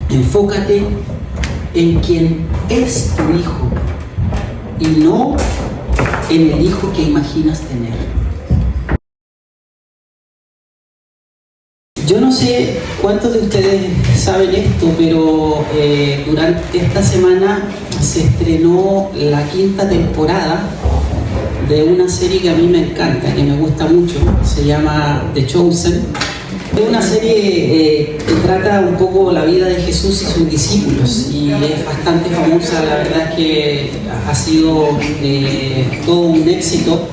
Enfócate en quien es tu hijo y no en el hijo que imaginas tener. Yo no sé cuántos de ustedes saben esto, pero durante esta semana se estrenó la 5ª temporada de una serie que a mí me encanta, que me gusta mucho. Se llama The Chosen. Es una serie que trata un poco la vida de Jesús y sus discípulos, y es bastante famosa. La verdad es que ha sido todo un éxito.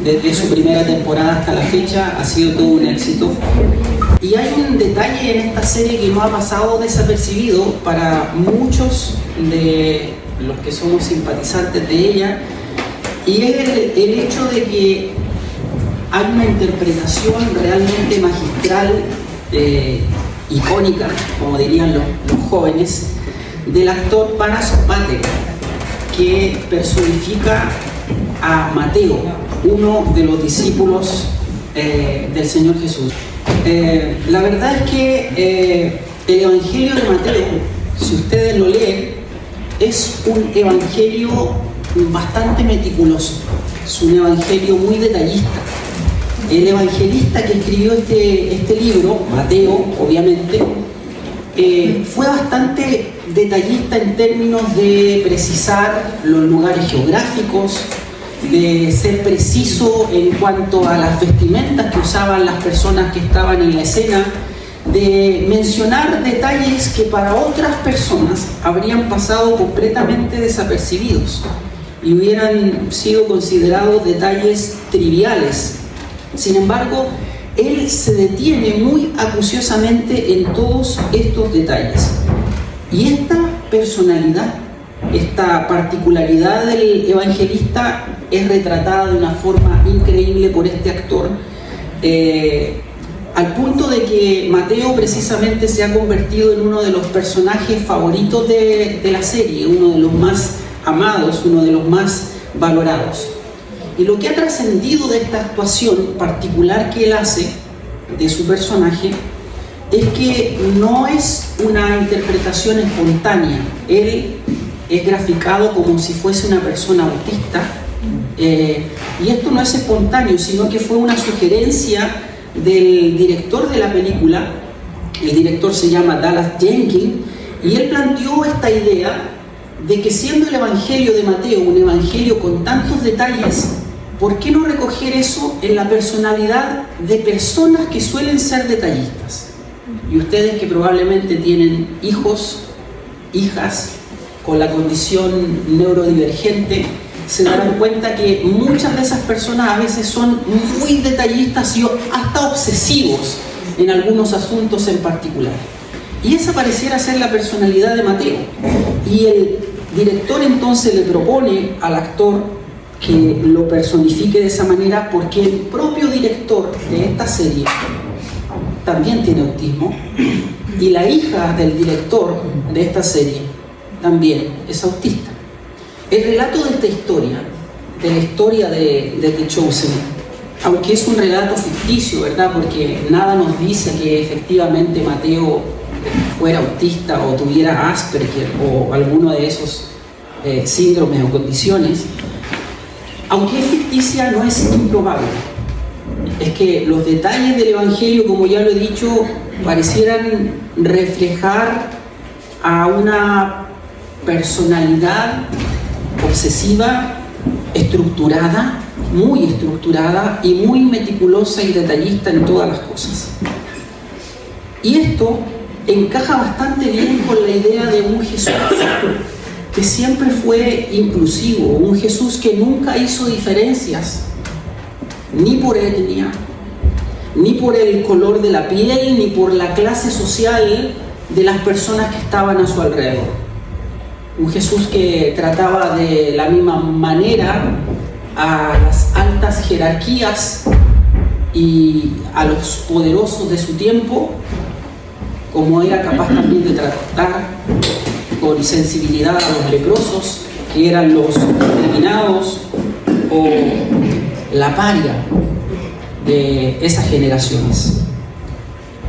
Desde su primera temporada hasta la fecha ha sido todo un éxito. Y hay un detalle en esta serie que no ha pasado desapercibido para muchos de los que somos simpatizantes de ella, y es el hecho de que hay una interpretación realmente magistral, icónica, como dirían los jóvenes, del actor Paras Patel, que personifica a Mateo, uno de los discípulos del Señor Jesús. La verdad es que el Evangelio de Mateo, si ustedes lo leen, es un evangelio bastante meticuloso, es un evangelio muy detallista. El evangelista que escribió este libro, Mateo, obviamente, fue bastante detallista en términos de precisar los lugares geográficos, de ser preciso en cuanto a las vestimentas que usaban las personas que estaban en la escena, de mencionar detalles que para otras personas habrían pasado completamente desapercibidos y hubieran sido considerados detalles triviales. Sin embargo, él se detiene muy acuciosamente en todos estos detalles. Y esta personalidad, esta particularidad del evangelista es retratada de una forma increíble por este actor, al punto de que Mateo precisamente se ha convertido en uno de los personajes favoritos de la serie, uno de los más amados, uno de los más valorados. Y lo que ha trascendido de esta actuación particular que él hace de su personaje es que no es una interpretación espontánea. Él es graficado como si fuese una persona autista, y esto no es espontáneo, sino que fue una sugerencia del director de la película. El director se llama Dallas Jenkins, y él planteó esta idea de que, siendo el Evangelio de Mateo un evangelio con tantos detalles, ¿por qué no recoger eso en la personalidad de personas que suelen ser detallistas? Y ustedes, que probablemente tienen hijos, hijas con la condición neurodivergente, se darán cuenta que muchas de esas personas a veces son muy detallistas y hasta obsesivos en algunos asuntos en particular. Y esa pareciera ser la personalidad de Mateo. Y el director entonces le propone al actor que lo personifique de esa manera, porque el propio director de esta serie también tiene autismo, y la hija del director de esta serie también es autista. El relato de esta historia, de la historia de The Chosen, aunque es un relato ficticio, ¿verdad? Porque nada nos dice que efectivamente Mateo fuera autista o tuviera Asperger o alguno de esos síndromes o condiciones. Aunque es ficticia, no es improbable. Es que los detalles del Evangelio, como ya lo he dicho, parecieran reflejar a una personalidad obsesiva, estructurada, muy estructurada y muy meticulosa y detallista en todas las cosas. Y esto encaja bastante bien con la idea de un Jesús que siempre fue inclusivo, un Jesús que nunca hizo diferencias, ni por etnia, ni por el color de la piel, ni por la clase social de las personas que estaban a su alrededor. Un Jesús que trataba de la misma manera a las altas jerarquías y a los poderosos de su tiempo, como era capaz también de tratar con sensibilidad a los leprosos, que eran los discriminados, o la paria de esas generaciones.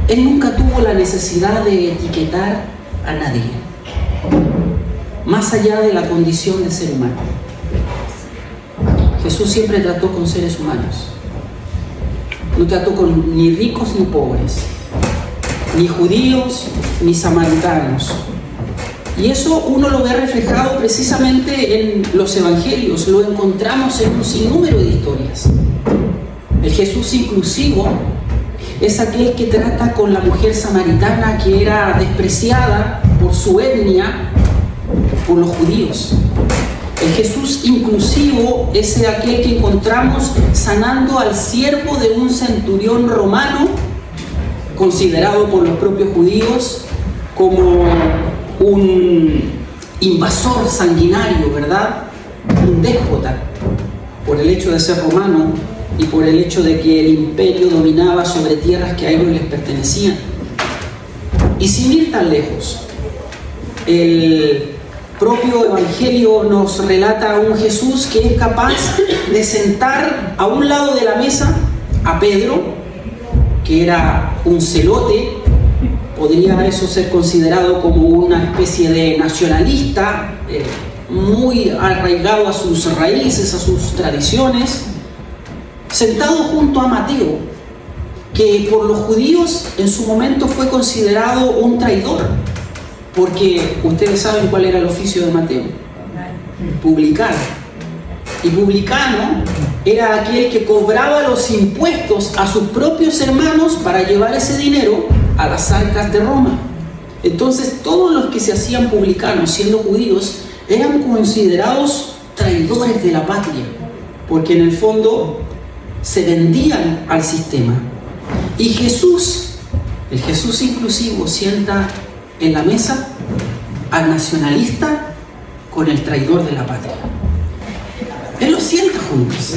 Él nunca tuvo la necesidad de etiquetar a nadie, más allá de la condición de ser humano. Jesús siempre trató con seres humanos. No trató con ni ricos ni pobres, ni judíos ni samaritanos. Y eso uno lo ve reflejado precisamente en los evangelios, lo encontramos en un sinnúmero de historias. El Jesús inclusivo es aquel que trata con la mujer samaritana que era despreciada por su etnia, por los judíos. El Jesús inclusivo es aquel que encontramos sanando al siervo de un centurión romano, considerado por los propios judíos como un invasor sanguinario, ¿verdad? Un déspota, por el hecho de ser romano y por el hecho de que el imperio dominaba sobre tierras que a ellos les pertenecían. Y sin ir tan lejos, el propio Evangelio nos relata a un Jesús que es capaz de sentar a un lado de la mesa a Pedro, que era un celote. Podría eso ser considerado como una especie de nacionalista, muy arraigado a sus raíces, a sus tradiciones, sentado junto a Mateo, que por los judíos en su momento fue considerado un traidor, porque ustedes saben cuál era el oficio de Mateo: publicano. Y publicano era aquel que cobraba los impuestos a sus propios hermanos para llevar ese dinero a las arcas de Roma. Entonces todos los que se hacían publicanos siendo judíos eran considerados traidores de la patria, porque en el fondo se vendían al sistema. Y Jesús, el Jesús inclusivo, sienta en la mesa al nacionalista con el traidor de la patria. Él los sienta juntos.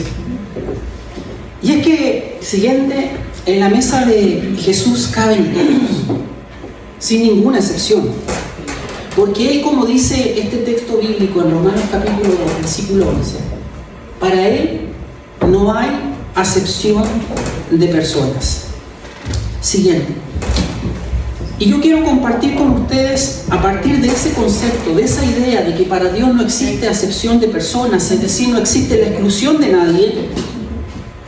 Y es que, siguiente, en la mesa de Jesús caben todos, sin ninguna excepción. Porque Él, como dice este texto bíblico en Romanos capítulo 2, versículo 11, para Él no hay acepción de personas. Siguiente. Y yo quiero compartir con ustedes, a partir de ese concepto, de esa idea de que para Dios no existe acepción de personas, es decir, no existe la exclusión de nadie,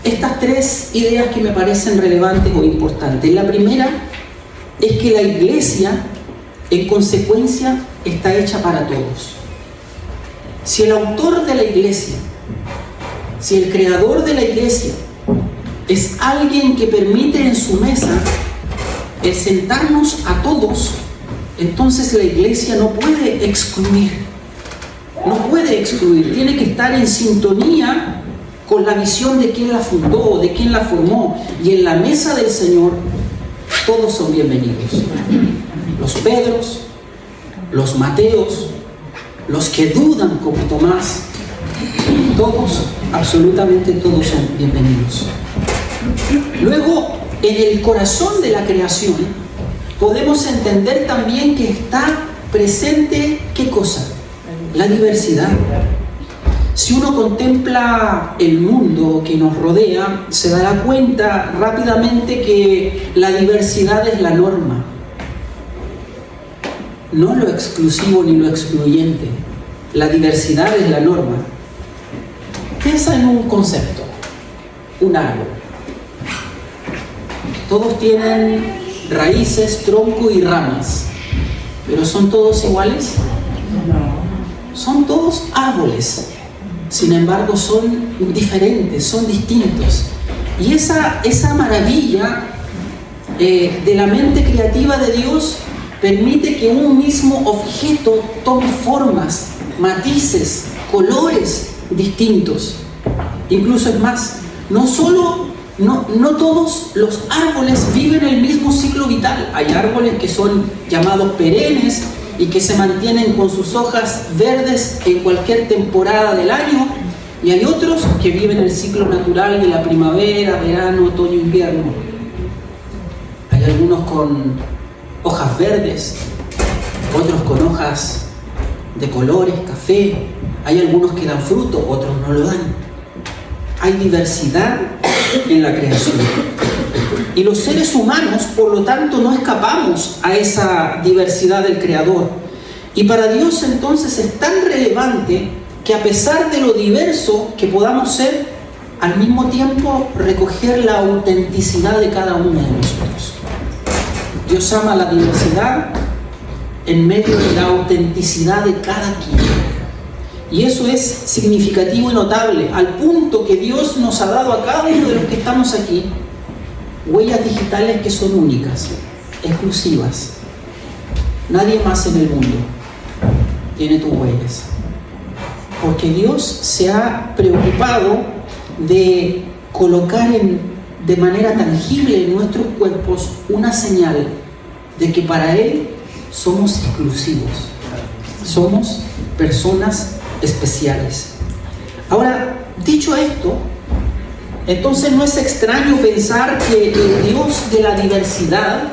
estas tres ideas que me parecen relevantes o importantes. La primera es que la iglesia, en consecuencia, está hecha para todos. Si el autor de la iglesia, si el creador de la iglesia es alguien que permite en su mesa el sentarnos a todos, entonces la iglesia no puede excluir. No puede excluir, tiene que estar en sintonía con la visión de quien la fundó, de quien la formó. Y en la mesa del Señor todos son bienvenidos. Los Pedros, los Mateos, los que dudan como Tomás, todos, absolutamente todos son bienvenidos. Luego, en el corazón de la creación podemos entender también que está presente, ¿qué cosa? La diversidad. Si uno contempla el mundo que nos rodea, se dará cuenta rápidamente que la diversidad es la norma, no lo exclusivo ni lo excluyente. La diversidad es la norma. Piensa en un concepto, un árbol. Todos tienen raíces, tronco y ramas, pero ¿son todos iguales? No. Son todos árboles, sin embargo son diferentes, son distintos. Y esa maravilla de la mente creativa de Dios permite que un mismo objeto tome formas, matices, colores distintos. Incluso es más, no todos los árboles viven el mismo ciclo vital. Hay árboles que son llamados perennes y que se mantienen con sus hojas verdes en cualquier temporada del año, y hay otros que viven el ciclo natural de la primavera, verano, otoño, invierno. Hay algunos con hojas verdes, otros con hojas de colores, café. Hay algunos que dan fruto, otros no lo dan. Hay diversidad en la creación. Y los seres humanos, por lo tanto, no escapamos a esa diversidad del Creador. Y para Dios entonces es tan relevante que a pesar de lo diverso que podamos ser, al mismo tiempo recoger la autenticidad de cada uno de nosotros. Dios ama la diversidad en medio de la autenticidad de cada quien. Y eso es significativo y notable, al punto que Dios nos ha dado a cada uno de los que estamos aquí huellas digitales que son únicas, exclusivas. Nadie más en el mundo tiene tus huellas. Porque Dios se ha preocupado de colocar de manera tangible en nuestros cuerpos una señal de que para Él somos exclusivos, somos personas especiales. Ahora, dicho esto, entonces no es extraño pensar que el Dios de la diversidad,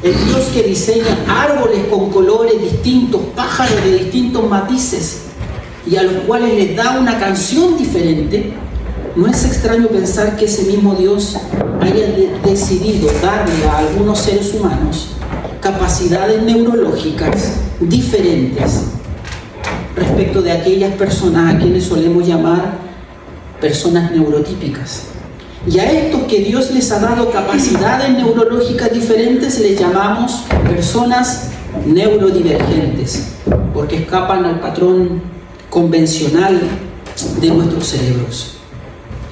el Dios que diseña árboles con colores distintos, pájaros de distintos matices y a los cuales les da una canción diferente, no es extraño pensar que ese mismo Dios haya decidido darle a algunos seres humanos capacidades neurológicas diferentes respecto de aquellas personas a quienes solemos llamar personas neurotípicas. Y a estos que Dios les ha dado capacidades neurológicas diferentes les llamamos personas neurodivergentes, porque escapan al patrón convencional de nuestros cerebros.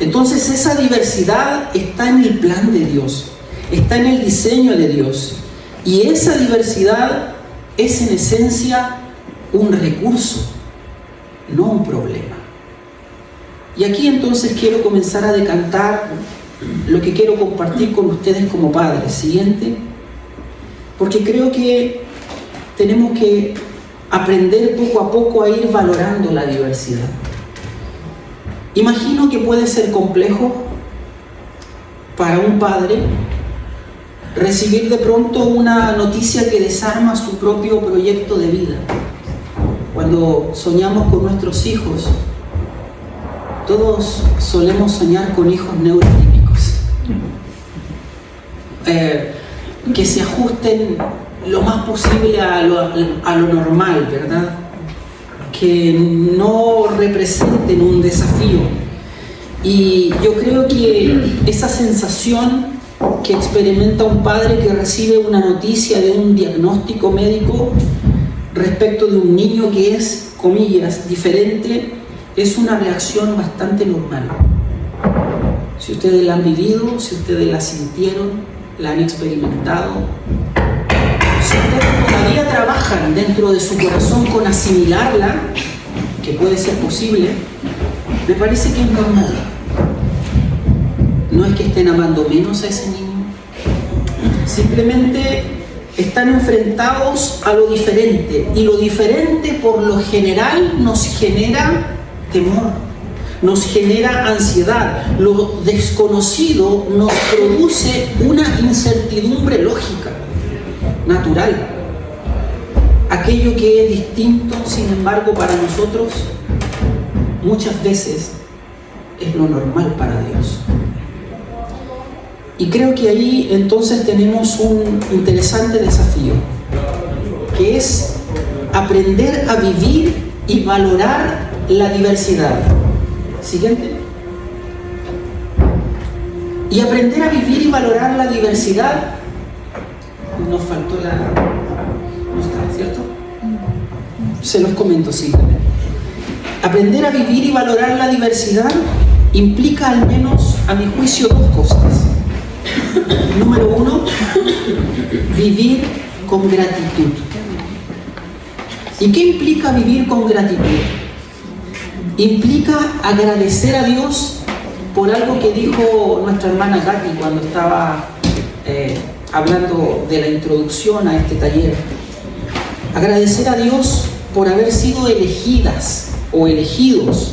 Entonces esa diversidad está en el plan de Dios, está en el diseño de Dios, y esa diversidad es en esencia un recurso, no un problema. Y aquí entonces quiero comenzar a decantar lo que quiero compartir con ustedes como padres. Siguiente, porque creo que tenemos que aprender poco a poco a ir valorando la diversidad. Imagino que puede ser complejo para un padre recibir de pronto una noticia que desarma su propio proyecto de vida. Cuando soñamos con nuestros hijos, todos solemos soñar con hijos neurotípicos, que se ajusten lo más posible a lo normal, ¿verdad? Que no representen un desafío. Y yo creo que esa sensación que experimenta un padre que recibe una noticia de un diagnóstico médico respecto de un niño que es, comillas, diferente, es una reacción bastante normal. Si ustedes la han vivido, si ustedes la sintieron, la han experimentado, si ustedes todavía trabajan dentro de su corazón con asimilarla, que puede ser posible, me parece que es normal. No es que estén amando menos a ese niño, simplemente están enfrentados a lo diferente, y lo diferente por lo general nos genera temor, nos genera ansiedad. Lo desconocido nos produce una incertidumbre lógica, natural. Aquello que es distinto, sin embargo, para nosotros, muchas veces es lo normal para Dios. Y creo que ahí entonces tenemos un interesante desafío, que es aprender a vivir y valorar la diversidad. Siguiente. Y aprender a vivir y valorar la diversidad, nos faltó la... ¿No está, cierto? Se los comento simplemente. Aprender a vivir y valorar la diversidad implica, al menos a mi juicio, dos cosas. Número uno, vivir con gratitud. ¿Y qué implica vivir con gratitud? Implica agradecer a Dios por algo que dijo nuestra hermana Katy cuando estaba hablando de la introducción a este taller. Agradecer a Dios por haber sido elegidas o elegidos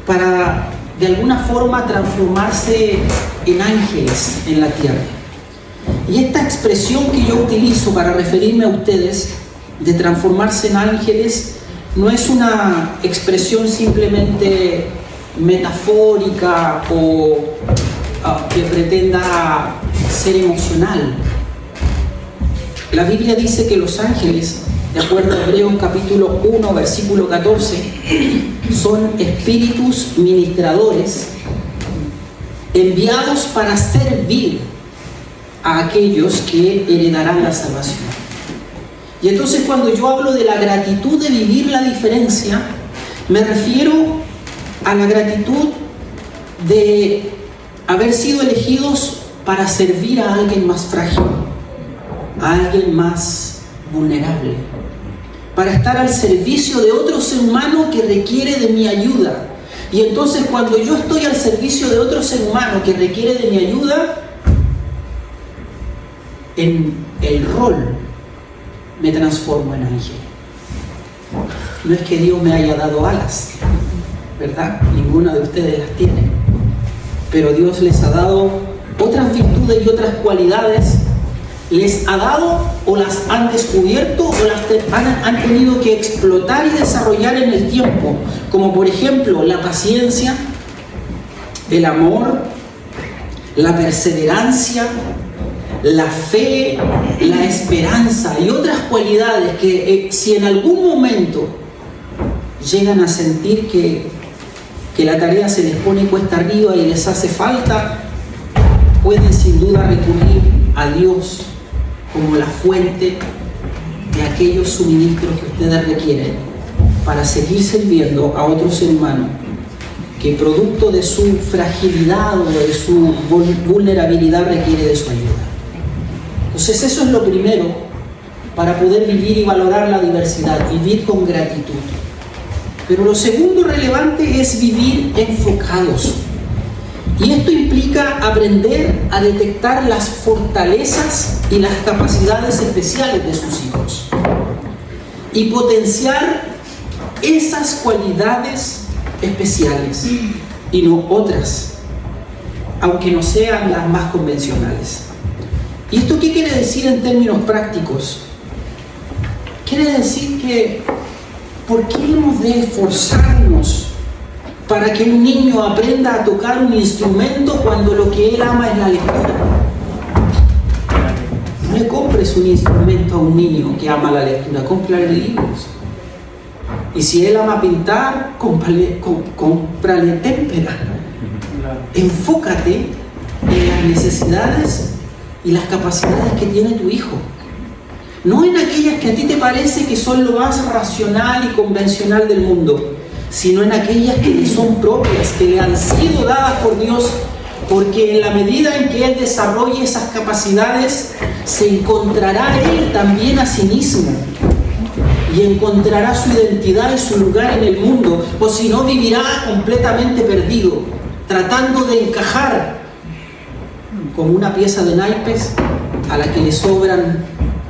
para de alguna forma transformarse en ángeles en la tierra. Y esta expresión que yo utilizo para referirme a ustedes de transformarse en ángeles no es una expresión simplemente metafórica o que pretenda ser emocional. La Biblia dice que los ángeles, de acuerdo a Hebreos capítulo 1, versículo 14, son espíritus ministradores enviados para servir a aquellos que heredarán la salvación. Y entonces cuando yo hablo de la gratitud de vivir la diferencia, me refiero a la gratitud de haber sido elegidos para servir a alguien más frágil, a alguien más vulnerable, para estar al servicio de otro ser humano que requiere de mi ayuda. Y entonces cuando yo estoy al servicio de otro ser humano que requiere de mi ayuda, en el rol me transformo en ángel. No es que Dios me haya dado alas, ¿verdad? Ninguna de ustedes las tiene. Pero Dios les ha dado otras virtudes y otras cualidades. Les ha dado o las han descubierto o las han tenido que explotar y desarrollar en el tiempo. Como por ejemplo la paciencia, el amor, la perseverancia, la fe, la esperanza y otras cualidades que si en algún momento llegan a sentir que la tarea se les pone cuesta arriba y les hace falta, pueden sin duda recurrir a Dios como la fuente de aquellos suministros que ustedes requieren para seguir sirviendo a otro ser humano que producto de su fragilidad o de su vulnerabilidad requiere de su ayuda. Entonces eso es lo primero para poder vivir y valorar la diversidad, vivir con gratitud. Pero lo segundo relevante es vivir enfocados. Y esto implica aprender a detectar las fortalezas y las capacidades especiales de sus hijos y potenciar esas cualidades especiales y no otras, aunque no sean las más convencionales. ¿Y esto qué quiere decir en términos prácticos? Quiere decir que ¿por qué hemos de esforzarnos para que un niño aprenda a tocar un instrumento cuando lo que él ama es la lectura? No le compres un instrumento a un niño que ama la lectura, cómprale libros. Y si él ama pintar, cómprale témpera. Enfócate en las necesidades y las capacidades que tiene tu hijo. No en aquellas que a ti te parece que son lo más racional y convencional del mundo, sino en aquellas que le son propias, que le han sido dadas por Dios, porque en la medida en que él desarrolle esas capacidades, se encontrará él también a sí mismo y encontrará su identidad y su lugar en el mundo, o si no vivirá completamente perdido, tratando de encajar como una pieza de naipes a la que le sobran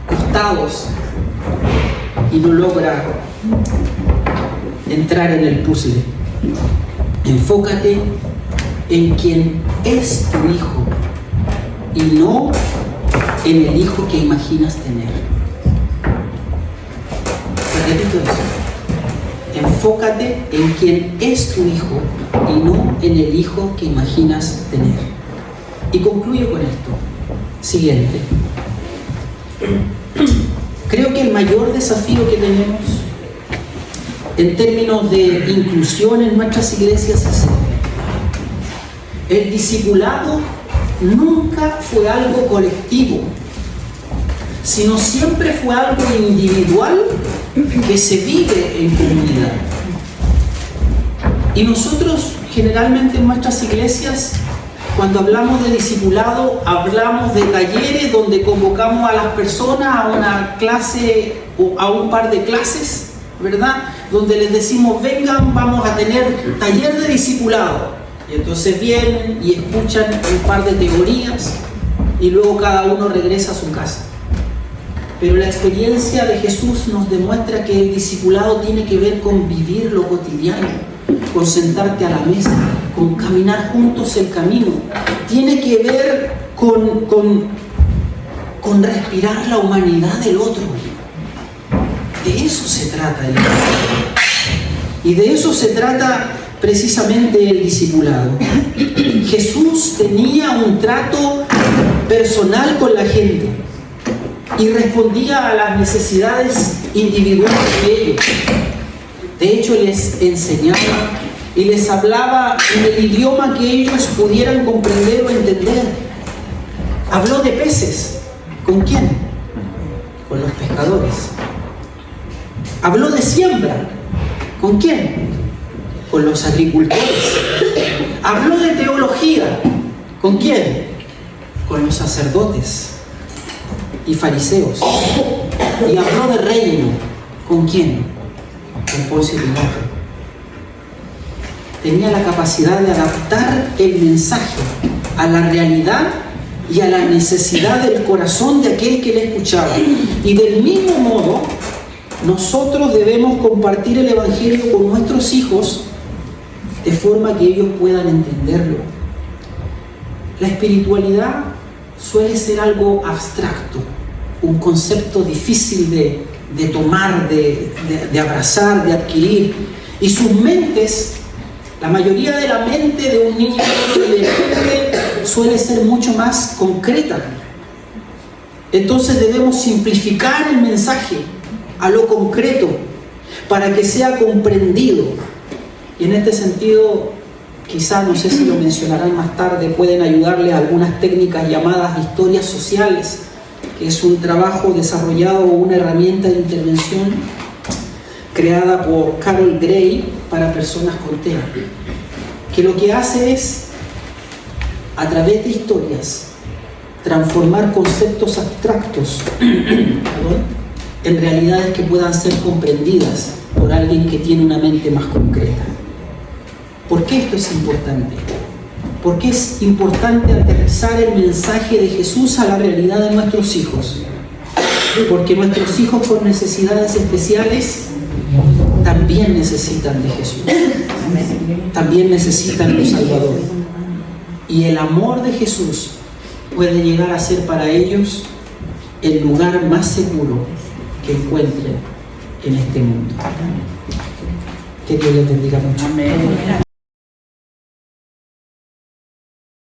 costados y no logra entrar en el puzzle. Enfócate en quien es tu hijo y no en el hijo que imaginas tener. Repito eso. Enfócate en quien es tu hijo y no en el hijo que imaginas tener. Y concluyo con esto. Siguiente. Creo que el mayor desafío que tenemos en términos de inclusión en nuestras iglesias es este. El discipulado nunca fue algo colectivo, sino siempre fue algo individual que se vive en comunidad. Y nosotros generalmente en nuestras iglesias, cuando hablamos de discipulado, hablamos de talleres donde convocamos a las personas a una clase o a un par de clases, ¿verdad? Donde les decimos, vengan, vamos a tener taller de discipulado. Y entonces vienen y escuchan un par de teorías y luego cada uno regresa a su casa. Pero la experiencia de Jesús nos demuestra que el discipulado tiene que ver con vivir lo cotidiano, con sentarte a la mesa, con caminar juntos el camino. Tiene que ver con respirar la humanidad del otro. De eso se trata el discipulado. Y de eso se trata precisamente el discipulado. Jesús tenía un trato personal con la gente y respondía a las necesidades individuales de ellos. De hecho, les enseñaba y les hablaba en el idioma que ellos pudieran comprender o entender. Habló de peces. ¿Con quién? Con los pescadores. Habló de siembra. ¿Con quién? Con los agricultores. Habló de teología. ¿Con quién? Con los sacerdotes y fariseos. Y habló de reino. ¿Con quién? Con Poncio Pilato. Tenía la capacidad de adaptar el mensaje a la realidad y a la necesidad del corazón de aquel que le escuchaba. Y del mismo modo, nosotros debemos compartir el Evangelio con nuestros hijos de forma que ellos puedan entenderlo. La espiritualidad suele ser algo abstracto, un concepto difícil de tomar, de abrazar, de adquirir. Y sus mentes, la mayoría de la mente de un niño suele ser mucho más concreta. Entonces debemos simplificar el mensaje a lo concreto para que sea comprendido. Y en este sentido, quizá, no sé si lo mencionarán más tarde, pueden ayudarle a algunas técnicas llamadas historias sociales, que es un trabajo desarrollado o una herramienta de intervención creada por Carol Gray para personas con TEA, que lo que hace es, a través de historias, transformar conceptos abstractos en realidades que puedan ser comprendidas por alguien que tiene una mente más concreta. ¿Por qué esto es importante? Porque es importante aterrizar el mensaje de Jesús a la realidad de nuestros hijos. Porque nuestros hijos con necesidades especiales también necesitan de Jesús. También necesitan de un Salvador. Y el amor de Jesús puede llegar a ser para ellos el lugar más seguro que encuentren en este mundo. Que Dios les bendiga mucho. Amén.